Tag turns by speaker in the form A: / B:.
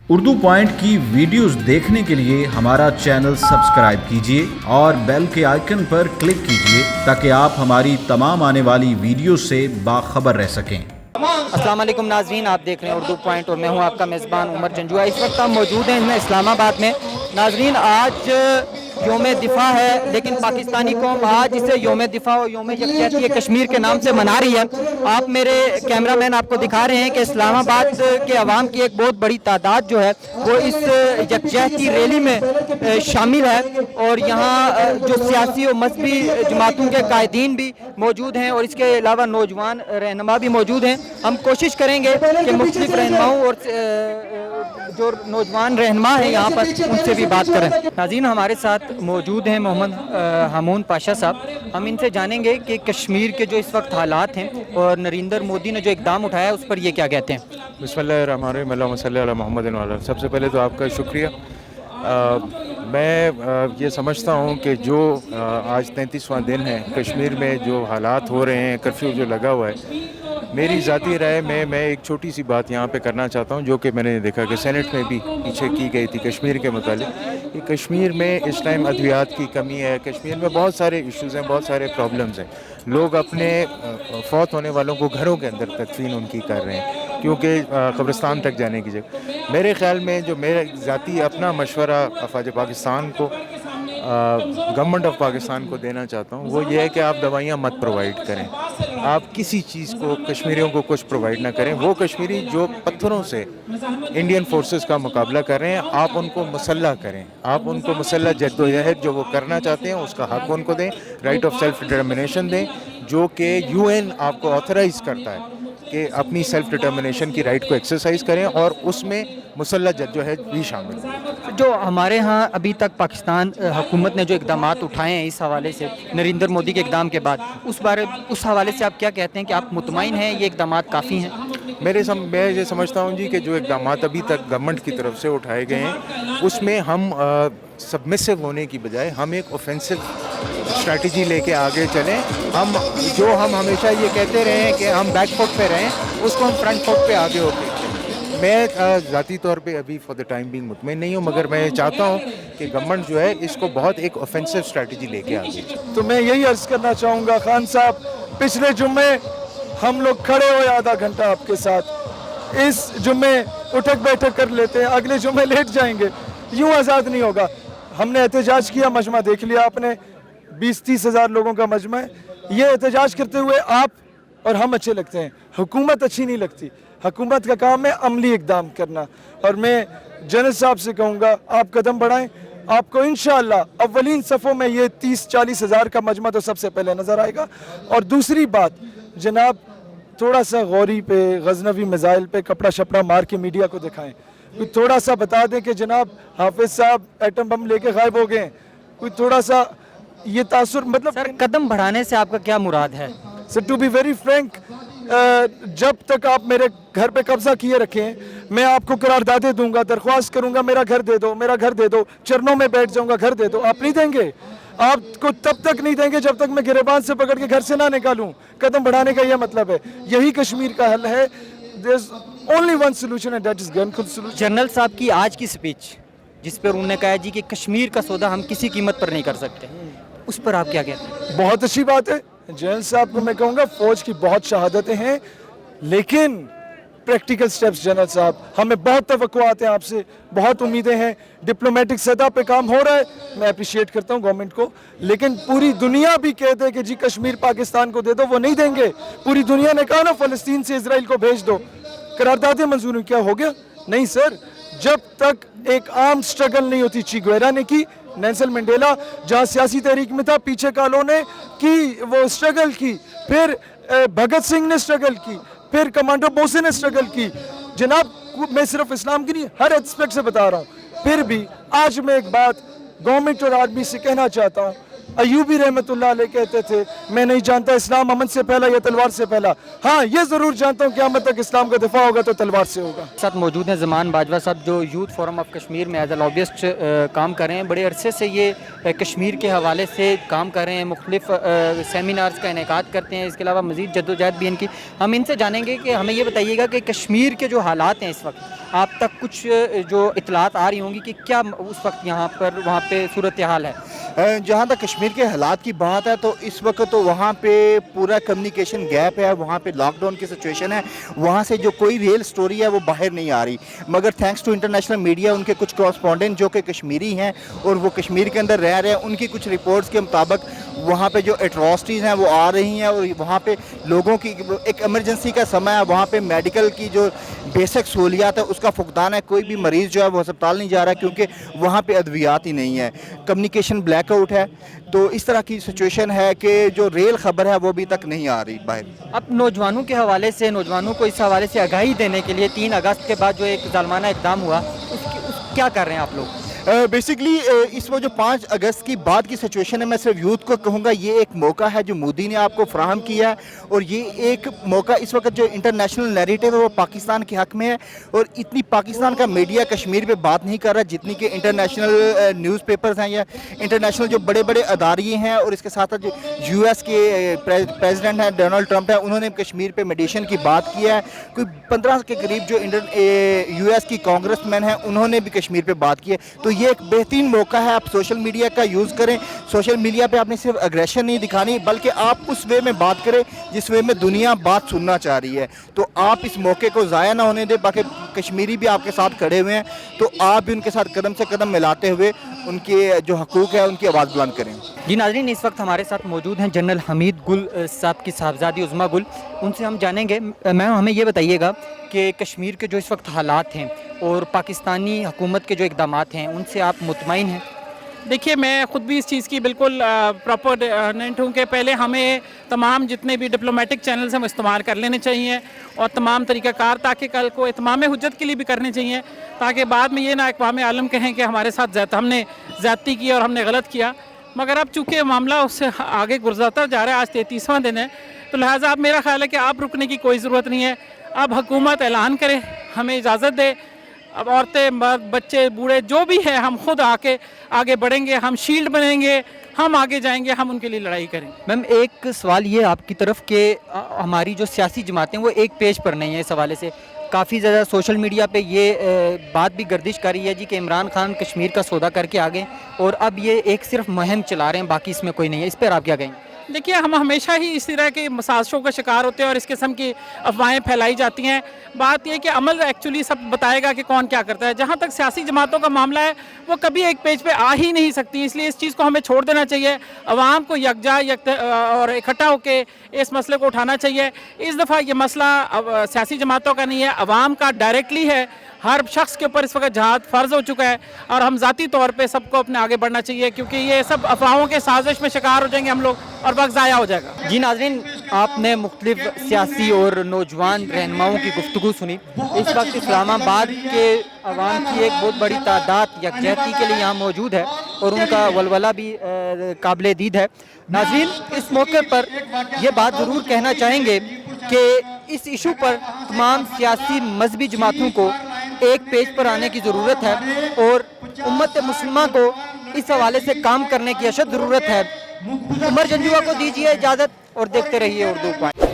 A: Urdu point کی videos دیکھنے کے لیے ہمارا چینل سبسکرائب کیجیے اور بیل کے آئیکن پر کلک کیجیے تاکہ آپ ہماری تمام آنے والی ویڈیوز سے باخبر رہ سکیں۔
B: السلام علیکم ناظرین، آپ دیکھ رہے ہیں اردو پوائنٹ اور میں ہوں آپ کا میزبان عمر جنجوعہ۔ اس وقت ہم موجود ہیں اسلام آباد میں۔ ناظرین، آج یوم دفاع ہے، لیکن پاکستانی قوم آج اسے یوم دفاع اور یوم یکجہتی کشمیر کے نام سے منا رہی ہے۔ آپ میرے کیمرہ مین آپ کو دکھا رہے ہیں کہ اسلام آباد کے عوام کی ایک بہت بڑی تعداد جو ہے وہ اس یکجہتی ریلی میں شامل ہے، اور یہاں جو سیاسی اور مذہبی جماعتوں کے قائدین بھی موجود ہیں اور اس کے علاوہ نوجوان رہنما بھی موجود ہیں۔ ہم کوشش کریں گے کہ مختلف رہنماؤں اور جو نوجوان رہنما ہیں یہاں پر ان سے بھی بات کریں۔ ناظرین، ہمارے ساتھ موجود ہیں محمد ہامون پاشا صاحب۔ ہم ان سے جانیں گے کہ کشمیر کے جو اس وقت حالات ہیں اور نریندر مودی نے جو اقدام اٹھایا اس پر یہ کیا کہتے ہیں۔
C: بسم اللہ الرحمن الرحیم، اللہم صلی علی محمد وعلی آلہ۔ سب سے پہلے تو آپ کا شکریہ۔ میں یہ سمجھتا ہوں کہ جو آج 33واں دن ہے کشمیر میں جو حالات ہو رہے ہیں، کرفیو جو لگا ہوا ہے، میری ذاتی رائے میں ایک چھوٹی سی بات یہاں پہ کرنا چاہتا ہوں جو کہ میں نے دیکھا کہ سینٹ میں بھی پیچھے کی گئی تھی کشمیر کے متعلق، کہ کشمیر میں اس ٹائم ادویات کی کمی ہے۔ کشمیر میں بہت سارے ایشوز ہیں، بہت سارے پرابلمز ہیں۔ لوگ اپنے فوت ہونے والوں کو گھروں کے اندر تدفین ان کی کر رہے ہیں کیونکہ قبرستان تک جانے کی جگہ۔ میرے خیال میں جو میرا ذاتی اپنا مشورہ افواج پاکستان کو، گورنمنٹ آف پاکستان کو دینا چاہتا ہوں وہ یہ ہے کہ آپ دوائیاں مت پرووائڈ کریں۔ آپ کسی چیز کو کشمیریوں کو کچھ پرووائڈ نہ کریں۔ وہ کشمیری جو پتھروں سے انڈین فورسز کا مقابلہ کر رہے ہیں، آپ ان کو مسلح کریں۔ آپ ان کو مسلح جدوجہد جو وہ کرنا چاہتے ہیں اس کا حق ان کو دیں، رائٹ آف سیلف ڈٹرمنیشن دیں، جو کہ UN آپ کو آتھرائز کرتا ہے کہ اپنی سیلف ڈٹرمنیشن کی رائٹ کو ایکسرسائز کریں، اور اس میں مسلح جدوجہد بھی شامل ہے۔
B: جو ہمارے ہاں ابھی تک پاکستان حکومت نے جو اقدامات اٹھائے ہیں اس حوالے سے نریندر مودی کے اقدام کے بعد، اس حوالے سے آپ کیا کہتے ہیں کہ آپ مطمئن ہیں یہ اقدامات کافی ہیں؟
C: میں یہ سمجھتا ہوں جی کہ جو اقدامات ابھی تک گورنمنٹ کی طرف سے اٹھائے گئے ہیں اس میں ہم سبمسو ہونے کی بجائے ہم ایک اوفینسو اسٹریٹجی لے کے آگے چلیں۔ ہم ہمیشہ یہ کہتے رہے ہیں کہ ہم بیک فٹ پہ رہیں، اس کو ہم فرنٹ فٹ پہ آگے ہوتے ہیں۔ میں ذاتی طور پہ ابھی فار دا ٹائم بینگ مطمئن نہیں ہوں، مگر میں چاہتا ہوں کہ گورنمنٹ جو ہے اس کو بہت ایک اوفینسو اسٹریٹجی لے کے آگے چلے۔
D: تو میں یہی عرض کرنا چاہوں گا خان صاحب، پچھلے جمعے ہم لوگ کھڑے ہوئے آدھا گھنٹہ آپ کے ساتھ، اس جمعے اٹھک بیٹھک کر لیتے ہیں، اگلے جمعے لیٹ جائیں گے، یوں آزاد نہیں ہوگا۔ ہم نے احتجاج کیا، مجمع دیکھ لیا آپ نے، 20-30 ہزار لوگوں کا مجمع ہے۔ یہ احتجاج کرتے ہوئے آپ اور ہم اچھے لگتے ہیں، حکومت اچھی نہیں لگتی۔ حکومت کا کام ہے عملی اقدام کرنا، اور میں جنرل صاحب سے کہوں گا آپ قدم بڑھائیں، آپ کو انشاءاللہ اولین صفوں میں یہ 30-40 ہزار کا مجمع تو سب سے پہلے نظر آئے گا۔ اور دوسری بات جناب، تھوڑا سا غوری پہ، غزنوی میزائل پہ کپڑا شپڑا مار کے میڈیا کو دکھائیں، کوئی تھوڑا سا بتا دیں کہ جناب حافظ صاحب ایٹم بم لے کے غائب ہو گئے ہیں، کوئی تھوڑا سا یہ تاثر، مطلب
B: سر قدم بڑھانے سے آپ کا کیا مراد ہے؟
D: سر ٹو بی ویری فرینک، جب تک آپ میرے گھر پہ قبضہ کیے رکھیں، میں آپ کو قراردادیں دوں گا، درخواست کروں گا میرا گھر دے دو، میرا گھر دے دو، چرنوں میں بیٹھ جاؤں گا گھر دے دو، آپ نہیں دیں گے۔ آپ کو تب تک نہیں دیں گے جب تک میں گریبان سے پکڑ کے گھر سے نہ نکالوں۔ قدم بڑھانے کا یہ مطلب ہے، یہی کشمیر کا حل ہے۔ There's only one solution and that is Gun solution۔
B: General صاحب کی آج کی سپیچ جس پر انہوں نے کہا جی کہ کشمیر کا سودا ہم کسی قیمت پر نہیں کر سکتے، اس پر آپ کیا کہتے ہیں؟
D: بہت اچھی بات ہے۔ جنرل صاحب کو میں کہوں گا فوج کی بہت شہادتیں ہیں، لیکن پریکٹیکل سٹیپس جنرل صاحب، ہمیں بہت توقعات ہیں آپ سے، بہت امیدیں ہیں، ڈپلومیٹک سطح پہ کام ہو رہا ہے، میں اپریشیٹ کرتا ہوں گورنمنٹ کو، لیکن پوری دنیا بھی کہتے ہیں کہ جی کشمیر پاکستان کو دے دو، وہ نہیں دیں گے۔ پوری دنیا نے کہا نا فلسطین سے اسرائیل کو بھیج دو، قراردادیں منظور کیا ہو گیا؟ نہیں سر، جب تک ایک عام سٹرگل نہیں ہوتی، چی گویرا نے کی، نیلسن منڈیلا جہاں سیاسی تحریک میں تھا، پیچھے کالوں نے کی، وہ سٹرگل کی، پھر بھگت سنگھ نے سٹرگل کی، پھر کمانڈو بوسے نے سٹرگل کی۔ جناب میں صرف اسلام کی نہیں، ہر ایسپیکٹ سے بتا رہا ہوں۔ پھر بھی آج میں ایک بات گورنمنٹ اور آرمی سے کہنا چاہتا ہوں، अयूबी रहमतुल्लाह अलैह कहते थे, मैं नहीं जानता इस्लाम अमन से पहला या तलवार से पहला, हाँ ये ज़रूर जानता हूँ क़यामत तक इस्लाम का दिफा होगा तो तलवार से होगा।
B: साथ मौजूद हैं ज़मान बाजवा साहब, जो यूथ फोरम ऑफ कश्मीर में एज ए लॉबिस्ट काम कर रहे हैं। बड़े अरसे से ये कश्मीर के हवाले से काम कर रहे हैं, मुख्तलिफ सेमिनार्स का इनेकाद करते हैं। इसके अलावा मज़ीद जद्दोजहद भी इनकी। हम इनसे जानेंगे कि हमें ये बताइएगा कि कश्मीर के जो हालात हैं इस वक्त, आप तक कुछ जो इतलात आ रही होंगी कि क्या उस वक्त यहाँ पर वहाँ पे सूरत हाल है।
E: जहाँ तक कश्मीर के हालात की बात है तो इस वक्त तो वहाँ पे पूरा कम्युनिकेशन गैप है, वहाँ पे लॉकडाउन की सिचुएशन है, वहाँ से जो कोई रियल स्टोरी है वो बाहर नहीं आ रही। मगर थैंक्स टू इंटरनेशनल मीडिया, उनके कुछ कॉरस्पॉन्डेंट जो कि कश्मीरी हैं और वो कश्मीर के अंदर रह रहे हैं, उनकी कुछ रिपोर्ट्स के मुताबिक वहाँ पे जो एट्रॉसिटीज़ हैं वो आ रही हैं और वहाँ पे लोगों की एक एमरजेंसी का समय है, वहाँ पे मेडिकल की जो बेसिक सहूलियात है उसका फुकदान है। कोई भी मरीज़ जो है वो अस्पताल नहीं जा रहा क्योंकि वहाँ पे अद्वियात ही नहीं है, कम्युनिकेशन ब्लैकआउट है। तो इस तरह की सिचुएशन है कि जो रियल ख़बर है वो अभी तक नहीं आ रही बाहर।
B: अब नौजवानों के हवाले से, नौजवानों को इस हवाले से आगाही देने के लिए 3 अगस्त के बाद जो एक ज़ालमाना इक़दाम हुआ, क्या कर रहे हैं आप लोग?
E: बेसिकली इस वो जो 5 अगस्त की बाद की सिचुएशन है, मैं सिर्फ यूथ को कहूँगा ये एक मौका है जो मोदी ने आपको फ्राहम किया है और ये एक मौका इस वक्त जो इंटरनेशनल नैरेटिव है वो पाकिस्तान के हक़ में है और इतनी पाकिस्तान का मीडिया कश्मीर पे बात नहीं कर रहा जितनी कि इंटरनेशनल न्यूज़पेपर्स हैं या इंटरनेशनल जो बड़े बड़े अदारे हैं। और इसके साथ साथ जो US के प्रेसिडेंट हैं डोनाल्ड ट्रंप है, उन्होंने कश्मीर पे मेडिएशन की बात की है। कोई 15 के करीब जो US की कांग्रेसमैन हैं उन्होंने भी कश्मीर पे बात की है। तो ये एक बेहतरीन मौका है, आप सोशल मीडिया का यूज़ करें। सोशल मीडिया पे आपने सिर्फ एग्रेशन नहीं दिखानी बल्कि आप उस वे में बात करें जिस वे में दुनिया बात सुनना चाह रही है। तो आप इस मौके को ज़ाया ना होने दें। बाकी कश्मीरी भी आपके साथ खड़े हुए हैं तो आप भी उनके साथ कदम से कदम मिलाते हुए उनके जो हकूक़ है उनकी आवाज़ बुलंद करें।
B: जी नाज़रीन, इस वक्त हमारे साथ मौजूद हैं जनरल हमीद गुल साहब की साहबजादी उज़्मा गुल। उनसे हम जानेंगे, मैम हमें ये बताइएगा कि कश्मीर के जो इस वक्त हालात हैं और पाकिस्तानी हुकूमत के जो इक़दामात हैं उनसे आप मुतमईन हैं?
F: देखिए, मैं ख़ुद भी इस चीज़ की बिल्कुल प्रॉपर हूँ कि पहले हमें तमाम जितने भी डिप्लोमेटिक चैनल्स हैं वो इस्तेमाल कर लेने चाहिए और तमाम तरीक़ाकार ताकि कल को इत्माम हुज्जत के लिए भी करने चाहिए, ताकि बाद में ये ना अक़वाम आलम कहें कि हमारे साथ हमने ज़्यादती की और हमने गलत किया। मगर अब चूँकि मामला उससे आगे गुजरता जा रहा है, आज 33वां दिन है, तो लिहाजा अब मेरा ख़्याल है कि आप रुकने की कोई ज़रूरत नहीं है। अब हुकूमत ऐलान करे, हमें इजाज़त दे। अब औरतें, मर्द, बच्चे, बूढ़े जो भी है, हम खुद आगे बढ़ेंगे, हम शील्ड बनेंगे, हम आगे जाएंगे, हम उनके लिए लड़ाई करें।
B: मैम एक सवाल ये आपकी तरफ कि हमारी जो सियासी जमातें वो एक पेज पर नहीं है। इस हवाले से काफ़ी ज़्यादा सोशल मीडिया पे ये बात भी गर्दिश कर रही है जी कि इमरान खान कश्मीर का सौदा करके आ गए और अब ये एक सिर्फ मुहिम चला रहे हैं, बाकी इसमें कोई नहीं है। इस पर आप क्या कहेंगे?
F: देखिए, हम हमेशा ही इस तरह के साजिशों का शिकार होते हैं और इस किस्म की अफवाहें फैलाई जाती हैं। बात यह कि अमल एक्चुअली सब बताएगा कि कौन क्या करता है। जहाँ तक सियासी जमातों का मामला है वो कभी एक पेज पे आ ही नहीं सकती, इसलिए इस चीज़ को हमें छोड़ देना चाहिए। अवाम को यकजा और इकट्ठा होकर इस मसले को उठाना चाहिए। इस दफ़ा ये मसला सियासी जमातों का नहीं है, अवाम का डायरेक्टली है। हर शख्स के ऊपर इस वक्त जहाद फ़र्ज हो चुका है और हम ज़ाती तौर पे सबको अपने आगे बढ़ना चाहिए, क्योंकि ये सब अफवाहों के साजिश में शिकार हो जाएंगे हम लोग और वक्त ज़ाया हो जाएगा।
B: जी नाज़रीन, आपने मुख्तलिफ सियासी और नौजवान रहनुमाओं की गुफ्तगू सुनी। इस वक्त इस्लामाबाद के अवाम की एक बहुत बड़ी तादाद यकजहती के लिए यहाँ मौजूद है और उनका वलवला भी काबिल दीद है। नाज़रीन, इस मौके पर यह बात ज़रूर कहना चाहेंगे कि इस इशू पर तमाम सियासी मजहबी जमातों को एक पेज पर आने की ज़रूरत है और उम्मत मुस्लिमा को इस हवाले से काम करने की अशद ज़रूरत है। उमर जंजुआ को दीजिए इजाज़त और देखते रहिए उर्दू पॉइंट।